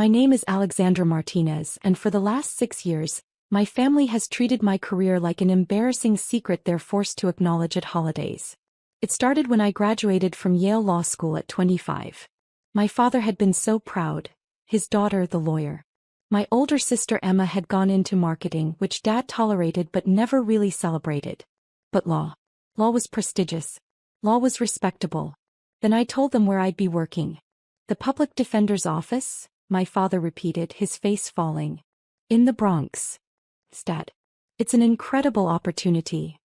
My name is Alexandra Martinez, and for the last 6 years, my family has treated my career like an embarrassing secret they're forced to acknowledge at holidays. It started when I graduated from Yale Law School at 25. My father had been so proud, his daughter the lawyer. My older sister Emma had gone into marketing, which Dad tolerated but never really celebrated. But law was prestigious. Law was respectable. Then I told them where I'd be working. The public defender's office, my father repeated, his face falling. In the Bronx. Stat. It's an incredible opportunity.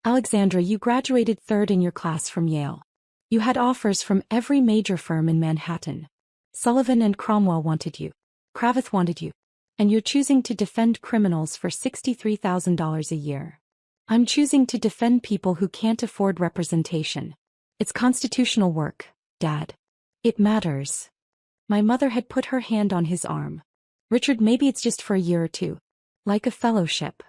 Alexandra, you graduated third in your class from Yale. You had offers from every major firm in Manhattan. Sullivan and Cromwell wanted you. Cravath wanted you. And you're choosing to defend criminals for $63,000 a year. I'm choosing to defend people who can't afford representation. It's constitutional work, Dad. It matters. My mother had put her hand on his arm. Richard, maybe it's just for a year or two. Like a fellowship.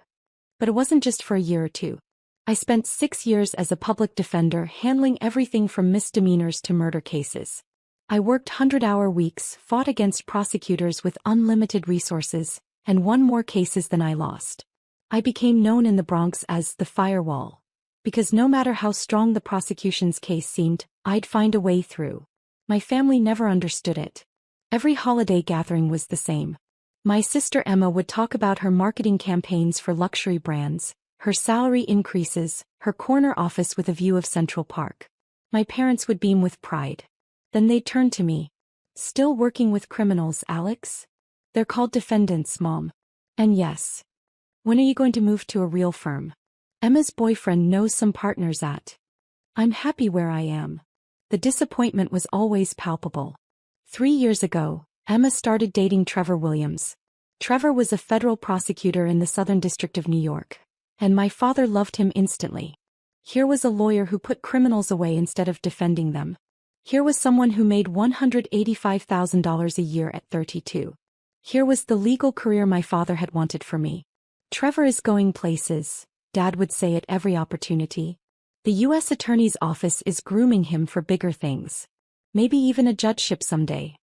But it wasn't just for a year or two. I spent 6 years as a public defender handling everything from misdemeanors to murder cases. I worked 100-hour weeks, fought against prosecutors with unlimited resources, and won more cases than I lost. I became known in the Bronx as the firewall. Because no matter how strong the prosecution's case seemed, I'd find a way through. My family never understood it. Every holiday gathering was the same. My sister Emma would talk about her marketing campaigns for luxury brands, her salary increases, her corner office with a view of Central Park. My parents would beam with pride. Then they'd turn to me. Still working with criminals, Alex? They're called defendants, Mom. And yes. When are you going to move to a real firm? Emma's boyfriend knows some partners at. I'm happy where I am. The disappointment was always palpable. 3 years ago, Emma started dating Trevor Williams. Trevor was a federal prosecutor in the Southern District of New York. And my father loved him instantly. Here was a lawyer who put criminals away instead of defending them. Here was someone who made $185,000 a year at 32. Here was the legal career my father had wanted for me. Trevor is going places, Dad would say at every opportunity. The U.S. Attorney's Office is grooming him for bigger things. Maybe even a judgeship someday.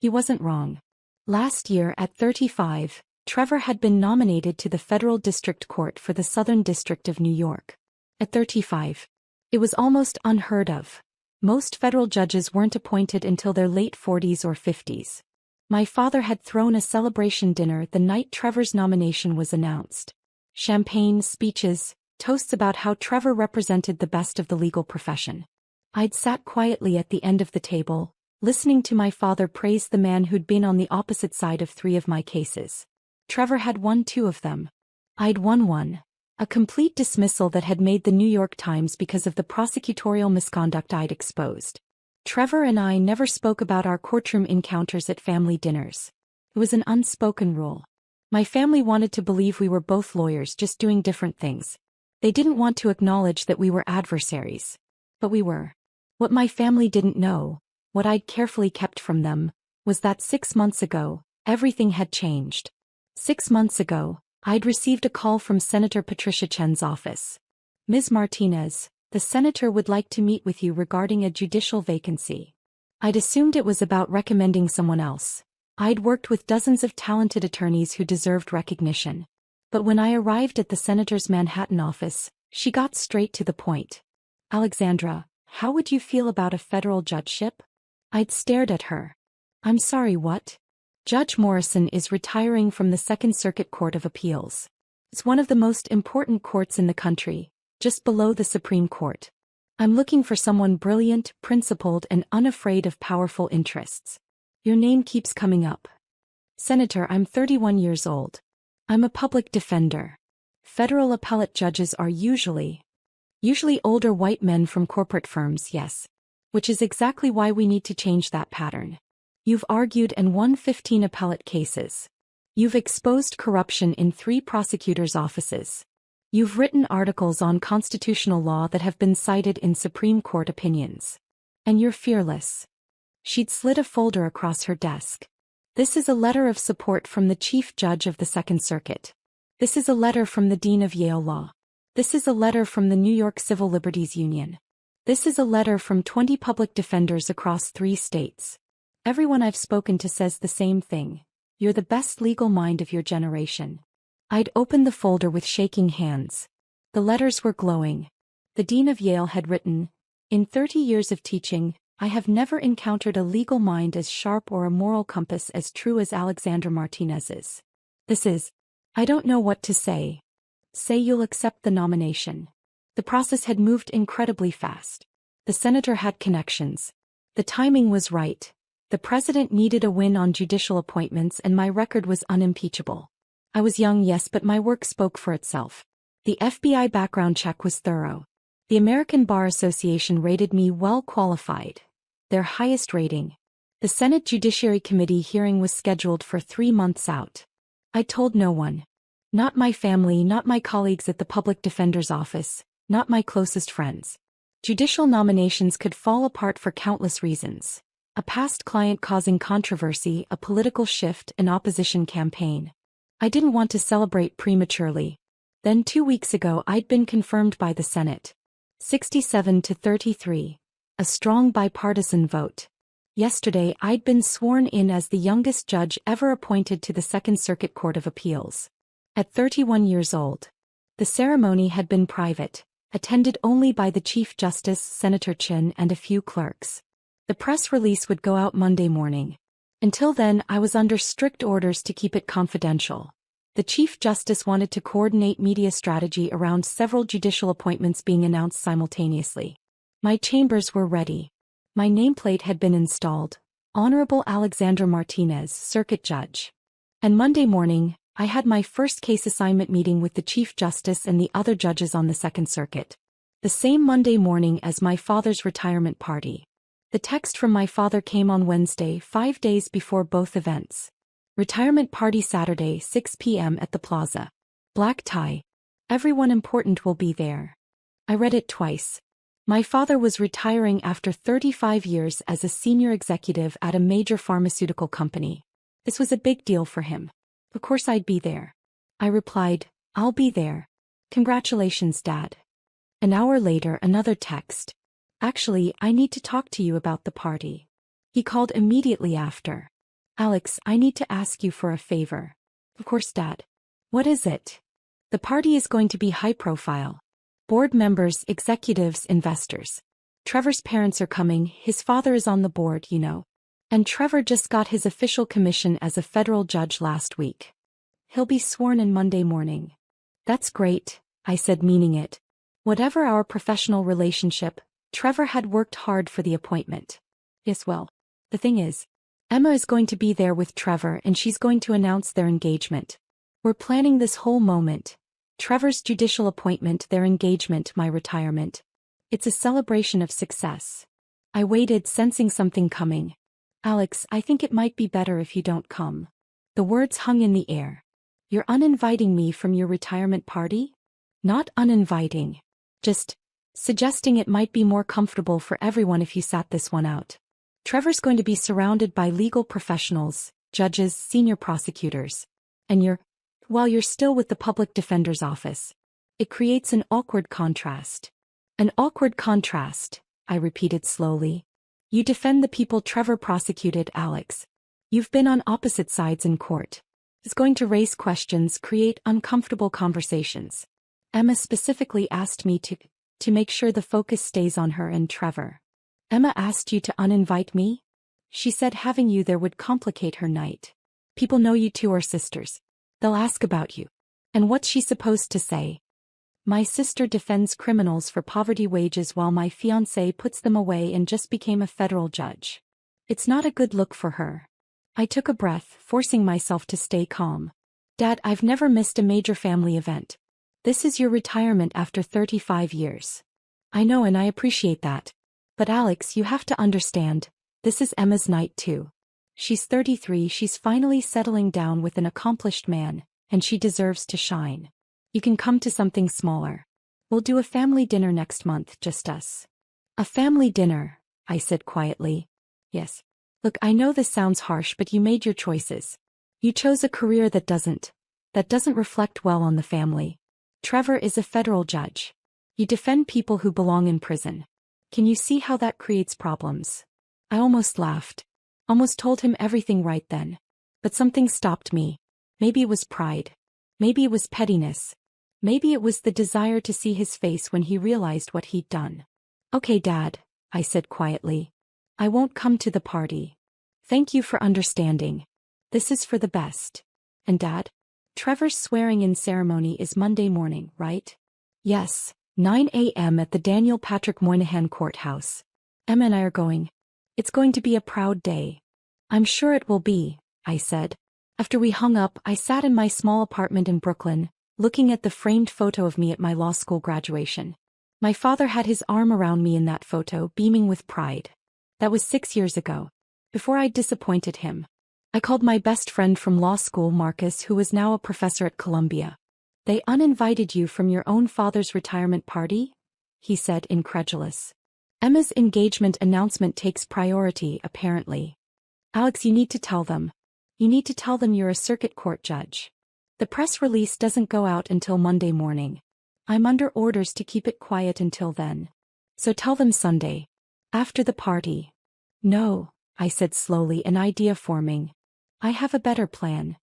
He wasn't wrong. Last year, at 35, Trevor had been nominated to the Federal District Court for the Southern District of New York. At 35. It was almost unheard of. Most federal judges weren't appointed until their late 40s or 50s. My father had thrown a celebration dinner the night Trevor's nomination was announced. Champagne, speeches, toasts about how Trevor represented the best of the legal profession. I'd sat quietly at the end of the table, listening to my father praise the man who'd been on the opposite side of 3 of my cases. Trevor had won 2 of them. I'd won one. A complete dismissal that had made the New York Times because of the prosecutorial misconduct I'd exposed. Trevor and I never spoke about our courtroom encounters at family dinners. It was an unspoken rule. My family wanted to believe we were both lawyers just doing different things. They didn't want to acknowledge that we were adversaries. But we were. What my family didn't know, what I'd carefully kept from them, was that 6 months ago, everything had changed. 6 months ago, I'd received a call from Senator Patricia Chen's office. Ms. Martinez, the senator would like to meet with you regarding a judicial vacancy. I'd assumed it was about recommending someone else. I'd worked with dozens of talented attorneys who deserved recognition. But when I arrived at the senator's Manhattan office, she got straight to the point. Alexandra, how would you feel about a federal judgeship? I'd stared at her. I'm sorry, what? Judge Morrison is retiring from the Second Circuit Court of Appeals. It's one of the most important courts in the country, just below the Supreme Court. I'm looking for someone brilliant, principled, and unafraid of powerful interests. Your name keeps coming up. Senator, I'm 31 years old. I'm a public defender. Federal appellate judges are usually older white men from corporate firms, yes. Which is exactly why we need to change that pattern. You've argued and won 15 appellate cases. You've exposed corruption in 3 prosecutors' offices. You've written articles on constitutional law that have been cited in Supreme Court opinions. And you're fearless. She'd slid a folder across her desk. This is a letter of support from the Chief Judge of the Second Circuit. This is a letter from the Dean of Yale Law. This is a letter from the New York Civil Liberties Union. This is a letter from 20 public defenders across 3 states. Everyone I've spoken to says the same thing. You're the best legal mind of your generation. I'd opened the folder with shaking hands. The letters were glowing. The dean of Yale had written, "In 30 years of teaching, I have never encountered a legal mind as sharp or a moral compass as true as Alexander Martinez's. I don't know what to say. Say you'll accept the nomination." The process had moved incredibly fast. The senator had connections. The timing was right. The president needed a win on judicial appointments and my record was unimpeachable. I was young, yes, but my work spoke for itself. The FBI background check was thorough. The American Bar Association rated me well qualified, their highest rating. The Senate Judiciary Committee hearing was scheduled for 3 months out. I told no one. Not my family, not my colleagues at the public defender's office, not my closest friends. Judicial nominations could fall apart for countless reasons. A past client causing controversy, a political shift, an opposition campaign. I didn't want to celebrate prematurely. Then 2 weeks ago I'd been confirmed by the Senate. 67 to 33. A strong bipartisan vote. Yesterday I'd been sworn in as the youngest judge ever appointed to the Second Circuit Court of Appeals. At 31 years old. The ceremony had been private, attended only by the Chief Justice, Senator Chin, and a few clerks. The press release would go out Monday morning. Until then, I was under strict orders to keep it confidential. The Chief Justice wanted to coordinate media strategy around several judicial appointments being announced simultaneously. My chambers were ready. My nameplate had been installed. Honorable Alexander Martinez, Circuit Judge. And Monday morning, I had my first case assignment meeting with the Chief Justice and the other judges on the Second Circuit. The same Monday morning as my father's retirement party. The text from my father came on Wednesday, 5 days before both events. Retirement party Saturday, 6 p.m. at the plaza. Black tie. Everyone important will be there. I read it twice. My father was retiring after 35 years as a senior executive at a major pharmaceutical company. This was a big deal for him. Of course I'd be there. I replied, "I'll be there. Congratulations, Dad." An hour later, another text. "Actually, I need to talk to you about the party." He called immediately after. "Alex, I need to ask you for a favor." "Of course, Dad." "What is it?" "The party is going to be high profile. Board members, executives, investors. Trevor's parents are coming, his father is on the board, you know. And Trevor just got his official commission as a federal judge last week. He'll be sworn in Monday morning." "That's great," I said, meaning it. Whatever our professional relationship, Trevor had worked hard for the appointment. "Yes, well, the thing is, Emma is going to be there with Trevor and she's going to announce their engagement. We're planning this whole moment. Trevor's judicial appointment, their engagement, my retirement. It's a celebration of success." I waited, sensing something coming. "Alex, I think it might be better if you don't come." The words hung in the air. "You're uninviting me from your retirement party?" "Not uninviting. Just suggesting it might be more comfortable for everyone if you sat this one out. Trevor's going to be surrounded by legal professionals, judges, senior prosecutors. And you're still with the public defender's office. It creates an awkward contrast." "An awkward contrast," I repeated slowly. "You defend the people Trevor prosecuted, Alex. You've been on opposite sides in court. It's going to raise questions, create uncomfortable conversations. Emma specifically asked me to make sure the focus stays on her and Trevor." "Emma asked you to uninvite me?" "She said having you there would complicate her night. People know you two are sisters. They'll ask about you." "And what's she supposed to say?" "My sister defends criminals for poverty wages while my fiancé puts them away and just became a federal judge. It's not a good look for her." I took a breath, forcing myself to stay calm. "Dad, I've never missed a major family event. This is your retirement after 35 years. I know and I appreciate that. But Alex, you have to understand, this is Emma's night too. She's 33, she's finally settling down with an accomplished man, and she deserves to shine. You can come to something smaller. We'll do a family dinner next month, just us." "A family dinner," I said quietly. "Yes. Look, I know this sounds harsh, but you made your choices. You chose a career that doesn't reflect well on the family. Trevor is a federal judge. You defend people who belong in prison. Can you see how that creates problems?" I almost laughed. Almost told him everything right then. But something stopped me. Maybe it was pride. Maybe it was pettiness. Maybe it was the desire to see his face when he realized what he'd done. "Okay, Dad," I said quietly. "I won't come to the party. Thank you for understanding. This is for the best." "And Dad? Trevor's swearing-in ceremony is Monday morning, right?" "Yes, 9 a.m. at the Daniel Patrick Moynihan Courthouse. Emma and I are going. It's going to be a proud day." "I'm sure it will be," I said. After we hung up, I sat in my small apartment in Brooklyn, looking at the framed photo of me at my law school graduation. My father had his arm around me in that photo, beaming with pride. That was 6 years ago. Before I'd disappointed him. I called my best friend from law school, Marcus, who was now a professor at Columbia. "They uninvited you from your own father's retirement party?" he said, incredulous. "Emma's engagement announcement takes priority, apparently. Alex, you need to tell them. You need to tell them you're a circuit court judge. The press release doesn't go out until Monday morning. I'm under orders to keep it quiet until then. So tell them Sunday. After the party." "No," I said slowly, an idea forming. "I have a better plan."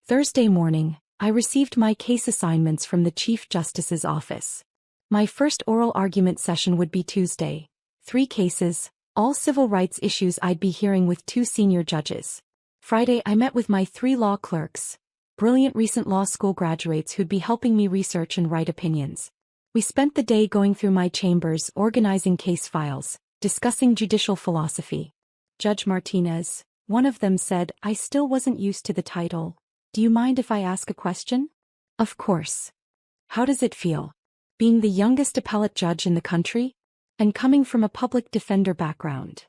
Thursday morning, I received my case assignments from the Chief Justice's office. My first oral argument session would be Tuesday. 3 cases, all civil rights issues I'd be hearing with 2 senior judges. Friday, I met with my 3 law clerks, brilliant recent law school graduates who'd be helping me research and write opinions. We spent the day going through my chambers, organizing case files, discussing judicial philosophy. "Judge Martinez," one of them said, I still wasn't used to the title. "Do you mind if I ask a question?" "Of course." "How does it feel? Being the youngest appellate judge in the country? And coming from a public defender background?"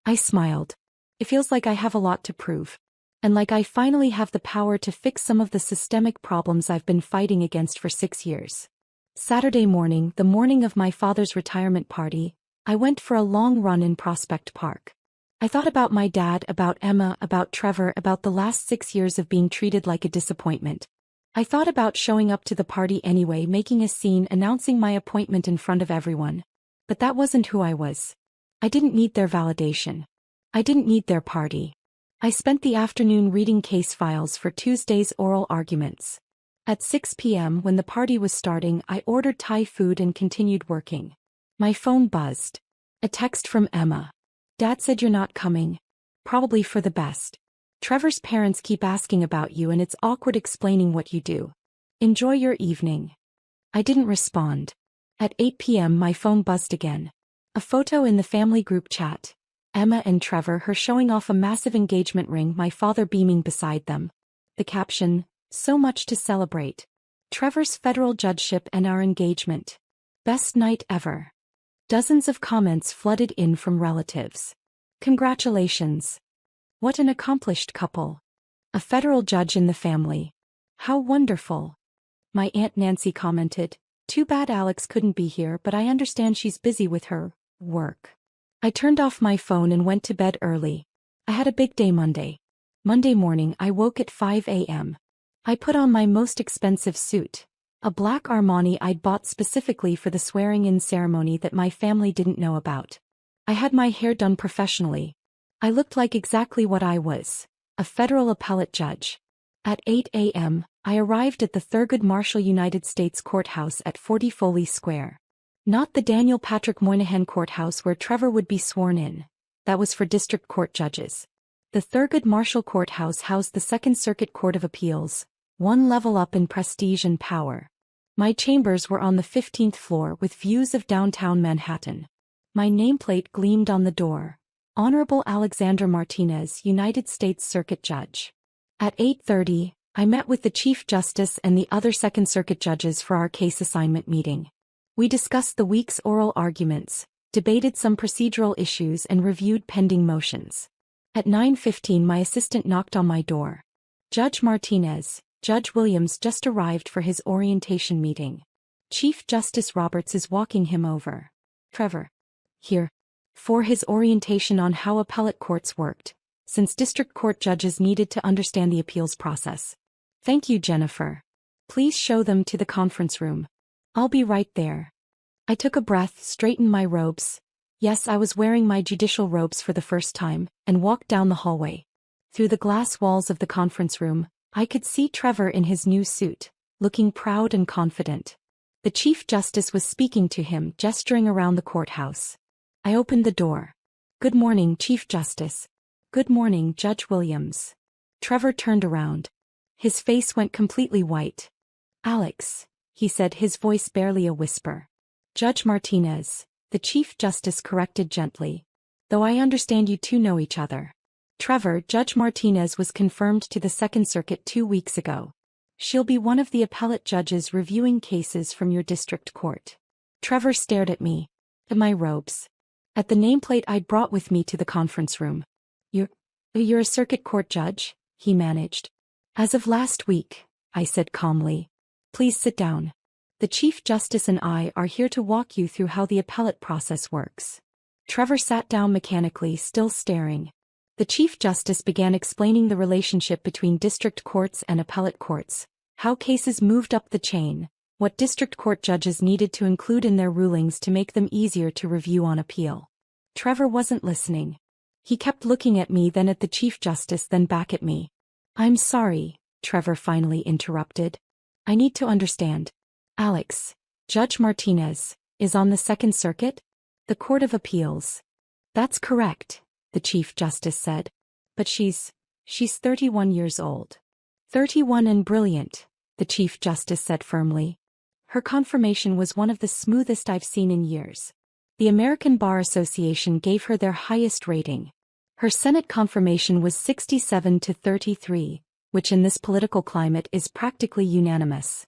I smiled. "It feels like I have a lot to prove. And like I finally have the power to fix some of the systemic problems I've been fighting against for 6 years." Saturday morning, the morning of my father's retirement party, I went for a long run in Prospect Park. I thought about my dad, about Emma, about Trevor, about the last 6 years of being treated like a disappointment. I thought about showing up to the party anyway, making a scene, announcing my appointment in front of everyone. But that wasn't who I was. I didn't need their validation. I didn't need their party. I spent the afternoon reading case files for Tuesday's oral arguments. At 6 p.m. when the party was starting, I ordered Thai food and continued working. My phone buzzed. A text from Emma. "Dad said you're not coming. Probably for the best. Trevor's parents keep asking about you and it's awkward explaining what you do. Enjoy your evening." I didn't respond. At 8 p.m. my phone buzzed again. A photo in the family group chat. Emma and Trevor, her showing off a massive engagement ring, my father beaming beside them. The caption, "So much to celebrate. Trevor's federal judgeship and our engagement. Best night ever." Dozens of comments flooded in from relatives. "Congratulations. What an accomplished couple. A federal judge in the family. How wonderful." My Aunt Nancy commented, "Too bad Alex couldn't be here, but I understand she's busy with her work." I turned off my phone and went to bed early. I had a big day Monday. Monday morning I woke at 5 a.m. I put on my most expensive suit, a black Armani I'd bought specifically for the swearing-in ceremony that my family didn't know about. I had my hair done professionally. I looked like exactly what I was, a federal appellate judge. At 8 a.m., I arrived at the Thurgood Marshall United States Courthouse at 40 Foley Square. Not the Daniel Patrick Moynihan Courthouse where Trevor would be sworn in. That was for district court judges. The Thurgood Marshall Courthouse housed the Second Circuit Court of Appeals, one level up in prestige and power. My chambers were on the 15th floor with views of downtown Manhattan. My nameplate gleamed on the door. Honorable Alexander Martinez, United States Circuit Judge. At 8:30, I met with the Chief Justice and the other Second Circuit judges for our case assignment meeting. We discussed the week's oral arguments, debated some procedural issues and reviewed pending motions. At 9:15 my assistant knocked on my door. "Judge Martinez, Judge Williams just arrived for his orientation meeting. Chief Justice Roberts is walking him over. Trevor. Here. For his orientation on how appellate courts worked, since district court judges needed to understand the appeals process. Thank you, Jennifer. Please show them to the conference room. I'll be right there." I took a breath, straightened my robes. Yes, I was wearing my judicial robes for the first time, and walked down the hallway. Through the glass walls of the conference room, I could see Trevor in his new suit, looking proud and confident. The Chief Justice was speaking to him, gesturing around the courthouse. I opened the door. "Good morning, Chief Justice." "Good morning, Judge Williams." Trevor turned around. His face went completely white. "Alex," he said, his voice barely a whisper. "Judge Martinez," the Chief Justice corrected gently. "Though I understand you two know each other." "Trevor, Judge Martinez was confirmed to the Second Circuit 2 weeks ago. She'll be one of the appellate judges reviewing cases from your district court." Trevor stared at me. At my robes. At the nameplate I'd brought with me to the conference room. You're a circuit court judge?" he managed. "As of last week," I said calmly. "Please sit down. The Chief Justice and I are here to walk you through how the appellate process works." Trevor sat down mechanically, still staring. The Chief Justice began explaining the relationship between district courts and appellate courts, how cases moved up the chain, what district court judges needed to include in their rulings to make them easier to review on appeal. Trevor wasn't listening. He kept looking at me, then at the Chief Justice, then back at me. "I'm sorry," Trevor finally interrupted. "I need to understand. Alex, Judge Martinez, is on the Second Circuit? The Court of Appeals?" "That's correct," the Chief Justice said. "But she's 31 years old." 31 and brilliant," the Chief Justice said firmly. "Her confirmation was one of the smoothest I've seen in years. The American Bar Association gave her their highest rating. Her Senate confirmation was 67-33, which in this political climate is practically unanimous.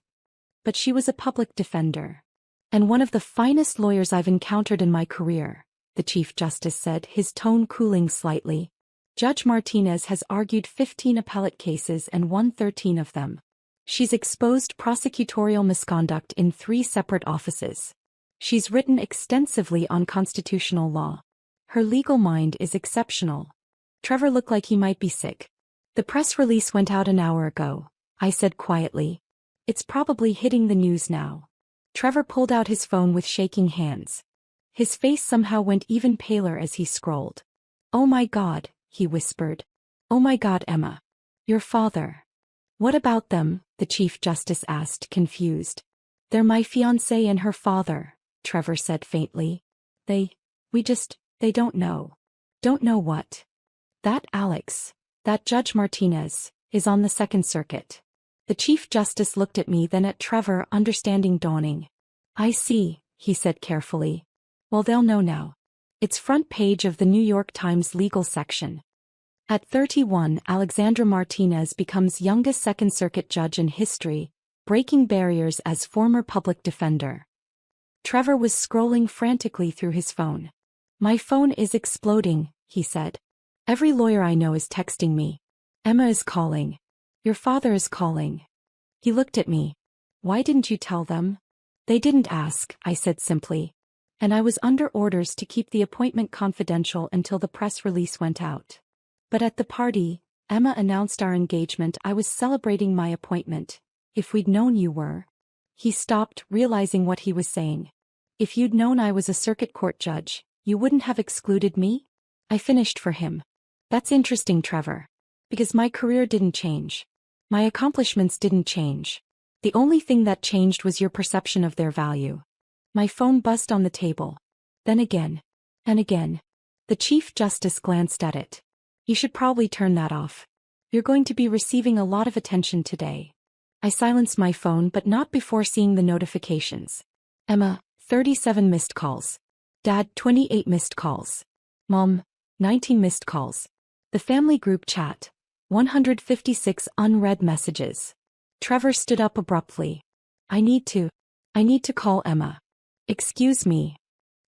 But she was a public defender. And one of the finest lawyers I've encountered in my career," the Chief Justice said, his tone cooling slightly. "Judge Martinez has argued 15 appellate cases and won 13 of them. She's exposed prosecutorial misconduct in 3 separate offices. She's written extensively on constitutional law. Her legal mind is exceptional." Trevor looked like he might be sick. "The press release went out an hour ago," I said quietly. "It's probably hitting the news now." Trevor pulled out his phone with shaking hands. His face somehow went even paler as he scrolled. "Oh my God," he whispered. "Oh my God, Emma. Your father." "What about them?" the Chief Justice asked, confused. "They're my fiancée and her father," Trevor said faintly. They don't know." "Don't know what?" "That Alex, that Judge Martinez, is on the Second Circuit." The Chief Justice looked at me, then at Trevor, understanding dawning. "I see," he said carefully. "Well, they'll know now. It's front page of the New York Times legal section. At 31, Alexandra Martinez becomes youngest Second Circuit judge in history, breaking barriers as former public defender." Trevor was scrolling frantically through his phone. "My phone is exploding," he said. "Every lawyer I know is texting me. Emma is calling. Your father is calling." He looked at me. "Why didn't you tell them?" "They didn't ask," I said simply. "And I was under orders to keep the appointment confidential until the press release went out. But at the party, Emma announced our engagement. I was celebrating my appointment. If we'd known you were..." He stopped, realizing what he was saying. "If you'd known I was a circuit court judge, you wouldn't have excluded me?" I finished for him. "That's interesting, Trevor. Because my career didn't change. My accomplishments didn't change. The only thing that changed was your perception of their value." My phone buzzed on the table. Then again. And again. The Chief Justice glanced at it. "You should probably turn that off. You're going to be receiving a lot of attention today." I silenced my phone, but not before seeing the notifications. Emma, 37 missed calls. Dad, 28 missed calls. Mom, 19 missed calls. The family group chat, 156 unread messages. Trevor stood up abruptly. I need to call Emma." "Excuse me."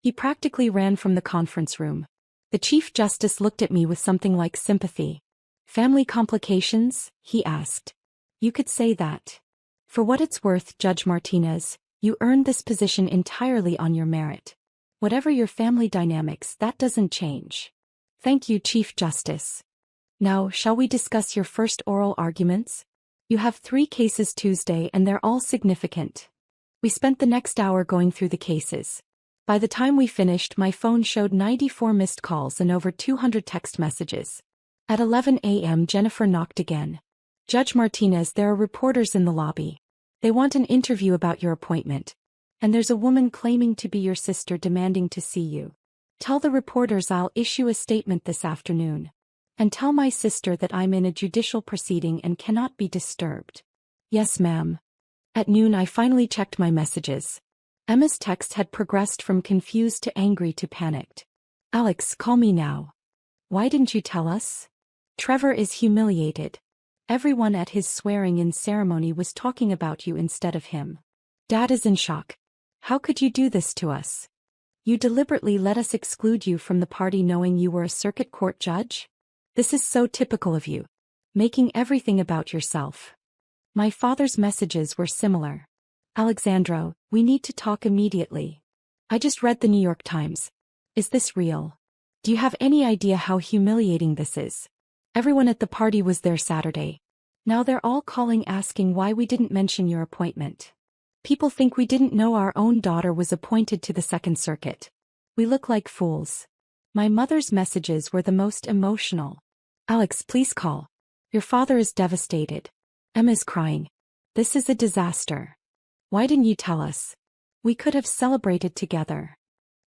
He practically ran from the conference room. The Chief Justice looked at me with something like sympathy. "Family complications?" he asked. "You could say that. For what it's worth, Judge Martinez, you earned this position entirely on your merit. Whatever your family dynamics, that doesn't change." "Thank you, Chief Justice. Now, shall we discuss your first oral arguments? You have 3 cases Tuesday and they're all significant." We spent the next hour going through the cases. By the time we finished, my phone showed 94 missed calls and over 200 text messages. At 11 a.m. Jennifer knocked again. Judge Martinez, there are reporters in the lobby. They want an interview about your appointment. And there's a woman claiming to be your sister demanding to see you. Tell the reporters I'll issue a statement this afternoon. And tell my sister that I'm in a judicial proceeding and cannot be disturbed. Yes, ma'am. At noon I finally checked my messages. Emma's text had progressed from confused to angry to panicked. Alex, call me now. Why didn't you tell us? Trevor is humiliated. Everyone at his swearing-in ceremony was talking about you instead of him. Dad is in shock. How could you do this to us? You deliberately let us exclude you from the party knowing you were a circuit court judge? This is so typical of you. Making everything about yourself. My father's messages were similar. Alexandro, we need to talk immediately. I just read the New York Times. Is this real? Do you have any idea how humiliating this is? Everyone at the party was there Saturday. Now they're all calling asking why we didn't mention your appointment. People think we didn't know our own daughter was appointed to the Second Circuit. We look like fools. My mother's messages were the most emotional. Alex, please call. Your father is devastated. Emma's crying. This is a disaster. Why didn't you tell us? We could have celebrated together.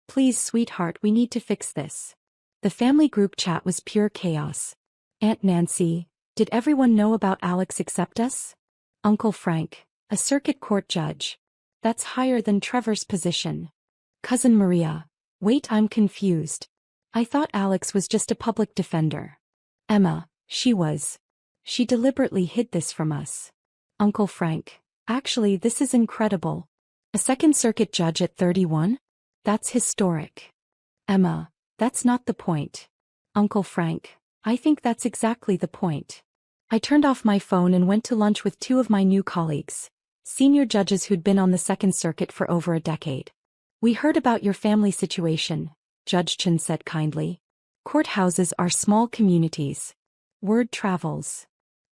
Please, sweetheart, we need to fix this. The family group chat was pure chaos. Aunt Nancy, did everyone know about Alex except us? Uncle Frank, a circuit court judge. That's higher than Trevor's position. Cousin Maria, wait, I'm confused. I thought Alex was just a public defender. Emma, she was. She deliberately hid this from us. Uncle Frank, actually this is incredible. A Second Circuit judge at 31? That's historic. Emma, that's not the point. Uncle Frank, I think that's exactly the point. I turned off my phone and went to lunch with two of my new colleagues, senior judges who'd been on the Second Circuit for over a decade. We heard about your family situation, Judge Chen said kindly. Courthouses are small communities. Word travels.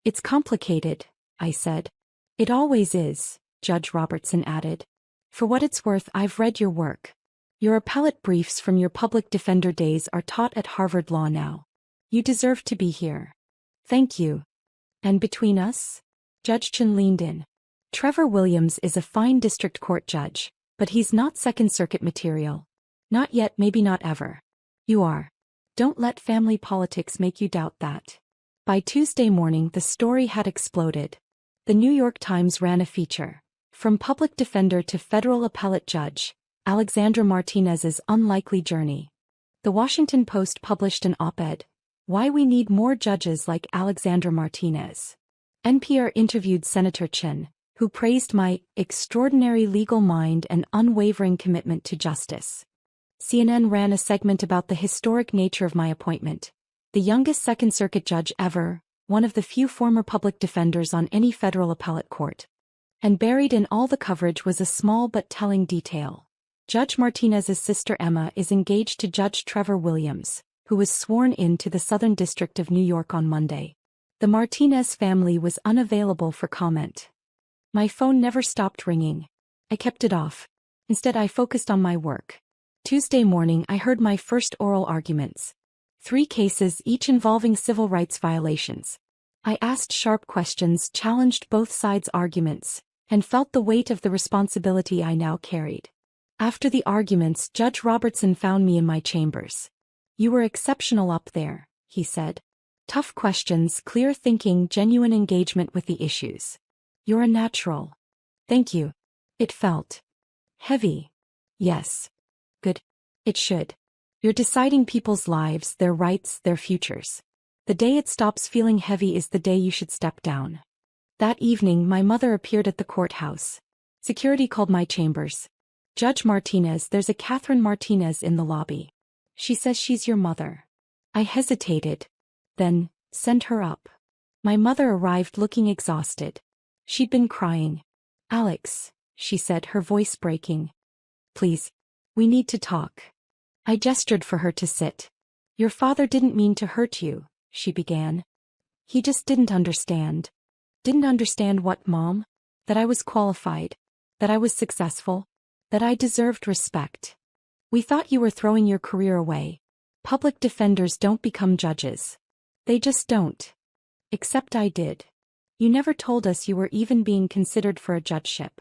It's complicated, I said. It always is, Judge Robertson added. For what it's worth, I've read your work. Your appellate briefs from your public defender days are taught at Harvard Law now. You deserve to be here. Thank you. And between us? Judge Chen leaned in. Trevor Williams is a fine district court judge, but he's not Second Circuit material. Not yet, maybe not ever. You are. Don't let family politics make you doubt that. By Tuesday morning, the story had exploded. The New York Times ran a feature. From public defender to federal appellate judge, Alexandra Martinez's unlikely journey. The Washington Post published an op-ed, Why We Need More Judges Like Alexandra Martinez. NPR interviewed Senator Chen, who praised my extraordinary legal mind and unwavering commitment to justice. CNN ran a segment about the historic nature of my appointment. The youngest Second Circuit judge ever, one of the few former public defenders on any federal appellate court. And buried in all the coverage was a small but telling detail. Judge Martinez's sister Emma is engaged to Judge Trevor Williams, who was sworn in to the Southern District of New York on Monday. The Martinez family was unavailable for comment. My phone never stopped ringing. I kept it off. Instead, I focused on my work. Tuesday morning, I heard my first oral arguments. 3 cases, each involving civil rights violations. I asked sharp questions, challenged both sides' arguments, and felt the weight of the responsibility I now carried. After the arguments, Judge Robertson found me in my chambers. You were exceptional up there, he said. Tough questions, clear thinking, genuine engagement with the issues. You're a natural. Thank you. It felt heavy. Yes. Good. It should. You're deciding people's lives, their rights, their futures. The day it stops feeling heavy is the day you should step down. That evening, my mother appeared at the courthouse. Security called my chambers. Judge Martinez, there's a Catherine Martinez in the lobby. She says she's your mother. I hesitated. Then, send her up. My mother arrived looking exhausted. She'd been crying. Alex, she said, her voice breaking. Please. We need to talk. I gestured for her to sit. Your father didn't mean to hurt you, she began. He just didn't understand. Didn't understand what, Mom? That I was qualified. That I was successful. That I deserved respect. We thought you were throwing your career away. Public defenders don't become judges. They just don't. Except I did. You never told us you were even being considered for a judgeship.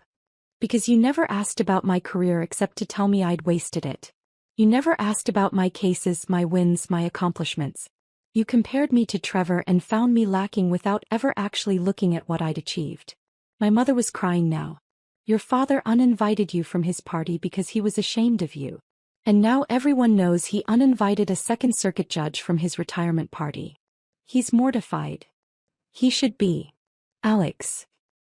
Because you never asked about my career except to tell me I'd wasted it. You never asked about my cases, my wins, my accomplishments. You compared me to Trevor and found me lacking without ever actually looking at what I'd achieved. My mother was crying now. Your father uninvited you from his party because he was ashamed of you. And now everyone knows he uninvited a Second Circuit judge from his retirement party. He's mortified. He should be. Alex.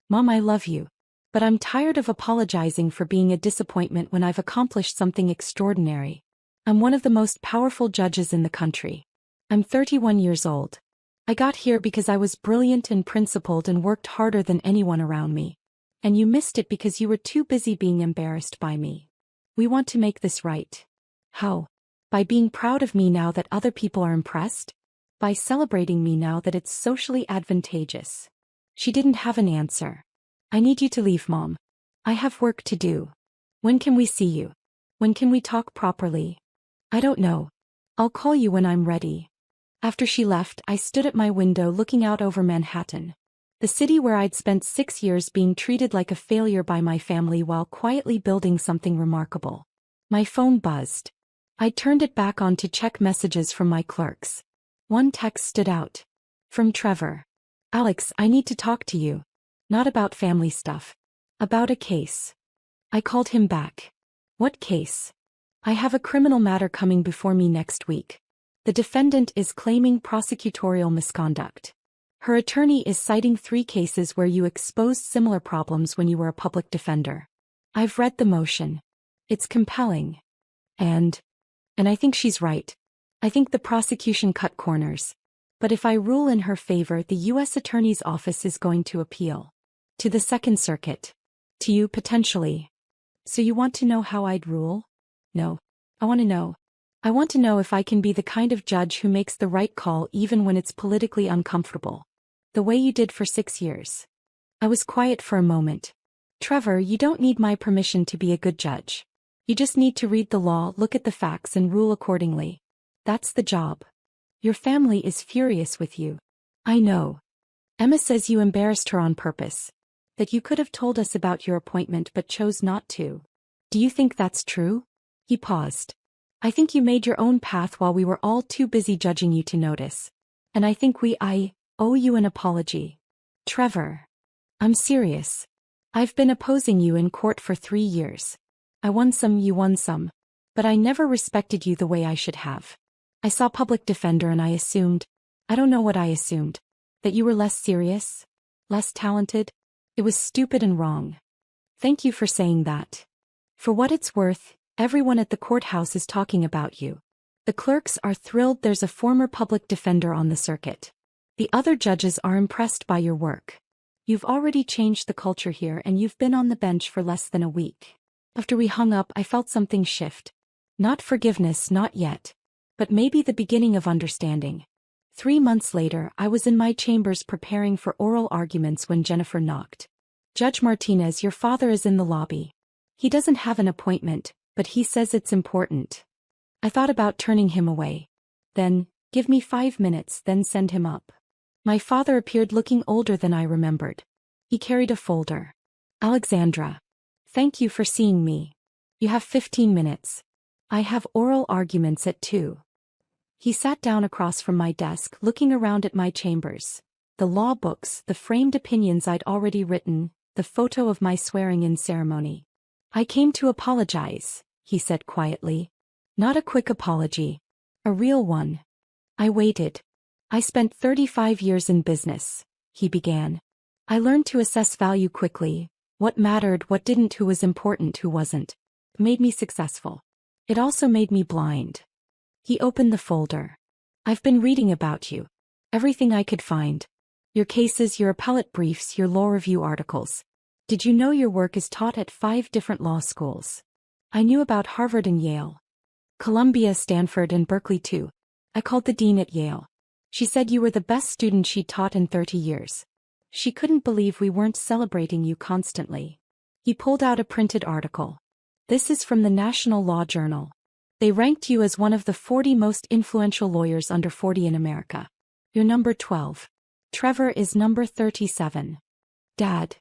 Mom, I love you. But I'm tired of apologizing for being a disappointment when I've accomplished something extraordinary. I'm one of the most powerful judges in the country. I'm 31 years old. I got here because I was brilliant and principled and worked harder than anyone around me. And you missed it because you were too busy being embarrassed by me. We want to make this right. How? By being proud of me now that other people are impressed? By celebrating me now that it's socially advantageous. She didn't have an answer. I need you to leave, Mom. I have work to do. When can we see you? When can we talk properly? I don't know. I'll call you when I'm ready. After she left, I stood at my window looking out over Manhattan. The city where I'd spent 6 years being treated like a failure by my family while quietly building something remarkable. My phone buzzed. I turned it back on to check messages from my clerks. One text stood out. From Trevor. Alex, I need to talk to you. Not about family stuff. About a case. I called him back. What case? I have a criminal matter coming before me next week. The defendant is claiming prosecutorial misconduct. Her attorney is citing 3 cases where you exposed similar problems when you were a public defender. I've read the motion. It's compelling. And I think she's right. I think the prosecution cut corners. But if I rule in her favor, the U.S. Attorney's Office is going to appeal. To the Second Circuit. To you, potentially. So you want to know how I'd rule? No. I want to know. I want to know if I can be the kind of judge who makes the right call even when it's politically uncomfortable. The way you did for 6 years. I was quiet for a moment. Trevor, you don't need my permission to be a good judge. You just need to read the law, look at the facts, and rule accordingly. That's the job. Your family is furious with you. I know. Emma says you embarrassed her on purpose. That you could have told us about your appointment but chose not to. Do you think that's true? He paused. I think you made your own path while we were all too busy judging you to notice. And I think I owe you an apology. Trevor. I'm serious. I've been opposing you in court for 3 years. I won some, you won some. But I never respected you the way I should have. I saw public defender and I assumed, I don't know what I assumed, that you were less serious, less talented. It was stupid and wrong. Thank you for saying that. For what it's worth, everyone at the courthouse is talking about you. The clerks are thrilled there's a former public defender on the circuit. The other judges are impressed by your work. You've already changed the culture here and you've been on the bench for less than a week. After we hung up, I felt something shift. Not forgiveness, not yet. But maybe the beginning of understanding. 3 months later, I was in my chambers preparing for oral arguments when Jennifer knocked. Judge Martinez, your father is in the lobby. He doesn't have an appointment, but he says it's important. I thought about turning him away. Then, give me 5 minutes, then send him up. My father appeared looking older than I remembered. He carried a folder. Alexandra. Thank you for seeing me. You have 15 minutes. I have oral arguments at 2. He sat down across from my desk, looking around at my chambers. The law books, the framed opinions I'd already written, the photo of my swearing-in ceremony. I came to apologize, he said quietly. Not a quick apology. A real one. I waited. I spent 35 years in business, he began. I learned to assess value quickly. What mattered, what didn't, who was important, who wasn't. It made me successful. It also made me blind. He opened the folder. I've been reading about you. Everything I could find. Your cases, your appellate briefs, your law review articles. Did you know your work is taught at 5 different law schools? I knew about Harvard and Yale. Columbia, Stanford, and Berkeley too. I called the dean at Yale. She said you were the best student she'd taught in 30 years. She couldn't believe we weren't celebrating you constantly. He pulled out a printed article. This is from the National Law Journal. They ranked you as one of the 40 most influential lawyers under 40 in America. You're number 12. Trevor is number 37. Dad.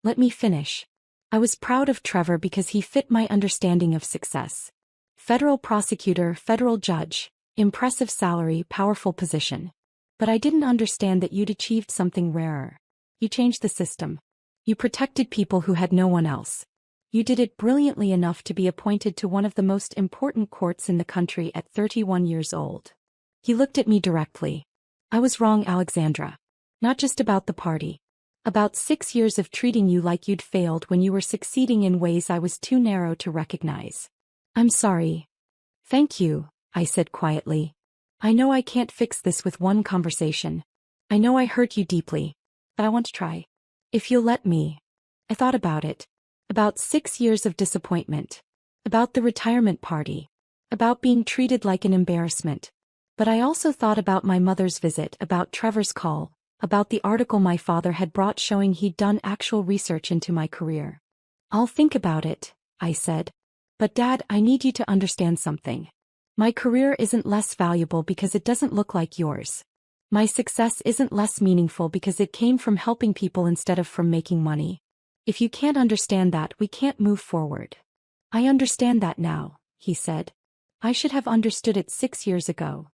Let me finish. I was proud of Trevor because he fit my understanding of success. Federal prosecutor, federal judge, impressive salary, powerful position. But I didn't understand that you'd achieved something rarer. You changed the system. You protected people who had no one else. You did it brilliantly enough to be appointed to one of the most important courts in the country at 31 years old. He looked at me directly. I was wrong, Alexandra. Not just about the party. About 6 years of treating you like you'd failed when you were succeeding in ways I was too narrow to recognize. I'm sorry. Thank you, I said quietly. I know I can't fix this with one conversation. I know I hurt you deeply. But I want to try. If you'll let me. I thought about it. About 6 years of disappointment. About the retirement party. About being treated like an embarrassment. But I also thought about my mother's visit, about Trevor's call, about the article my father had brought showing he'd done actual research into my career. I'll think about it, I said. But Dad, I need you to understand something. My career isn't less valuable because it doesn't look like yours. My success isn't less meaningful because it came from helping people instead of from making money. If you can't understand that, we can't move forward. I understand that now, he said. I should have understood it 6 years ago.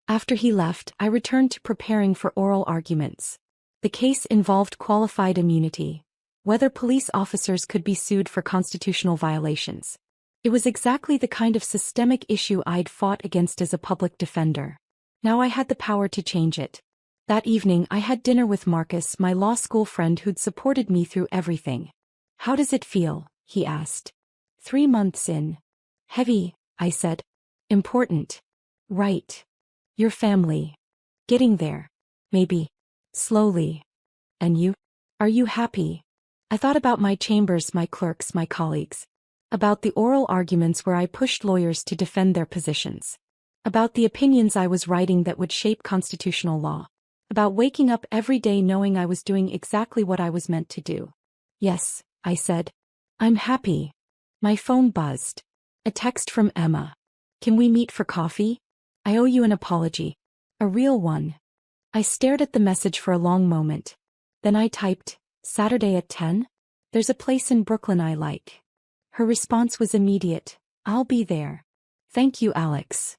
After he left, I returned to preparing for oral arguments. The case involved qualified immunity. Whether police officers could be sued for constitutional violations. It was exactly the kind of systemic issue I'd fought against as a public defender. Now I had the power to change it. That evening I had dinner with Marcus, my law school friend who'd supported me through everything. How does it feel? He asked. 3 months in. Heavy, I said. Important. Right. Your family. Getting there. Maybe. Slowly. And you? Are you happy? I thought about my chambers, my clerks, my colleagues. About the oral arguments where I pushed lawyers to defend their positions. About the opinions I was writing that would shape constitutional law. About waking up every day knowing I was doing exactly what I was meant to do. Yes, I said. I'm happy. My phone buzzed. A text from Emma. Can we meet for coffee? I owe you an apology. A real one. I stared at the message for a long moment. Then I typed, Saturday at 10? There's a place in Brooklyn I like. Her response was immediate. I'll be there. Thank you, Alex.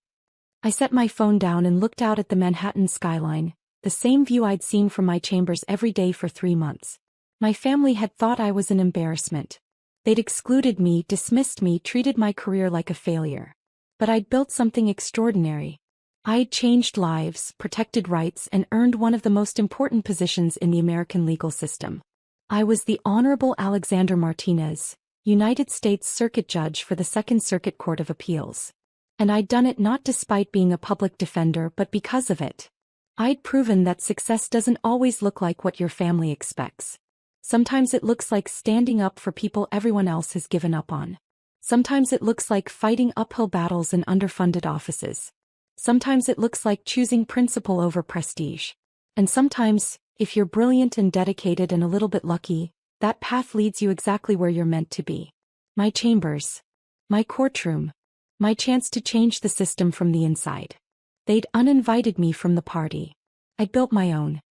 I set my phone down and looked out at the Manhattan skyline, the same view I'd seen from my chambers every day for 3 months. My family had thought I was an embarrassment. They'd excluded me, dismissed me, treated my career like a failure. But I'd built something extraordinary. I'd changed lives, protected rights, and earned one of the most important positions in the American legal system. I was the Honorable Alexander Martinez, United States Circuit Judge for the Second Circuit Court of Appeals. And I'd done it not despite being a public defender but because of it. I'd proven that success doesn't always look like what your family expects. Sometimes it looks like standing up for people everyone else has given up on. Sometimes it looks like fighting uphill battles in underfunded offices. Sometimes it looks like choosing principle over prestige. And sometimes, if you're brilliant and dedicated and a little bit lucky, that path leads you exactly where you're meant to be. My chambers. My courtroom. My chance to change the system from the inside. They'd uninvited me from the party. I'd built my own.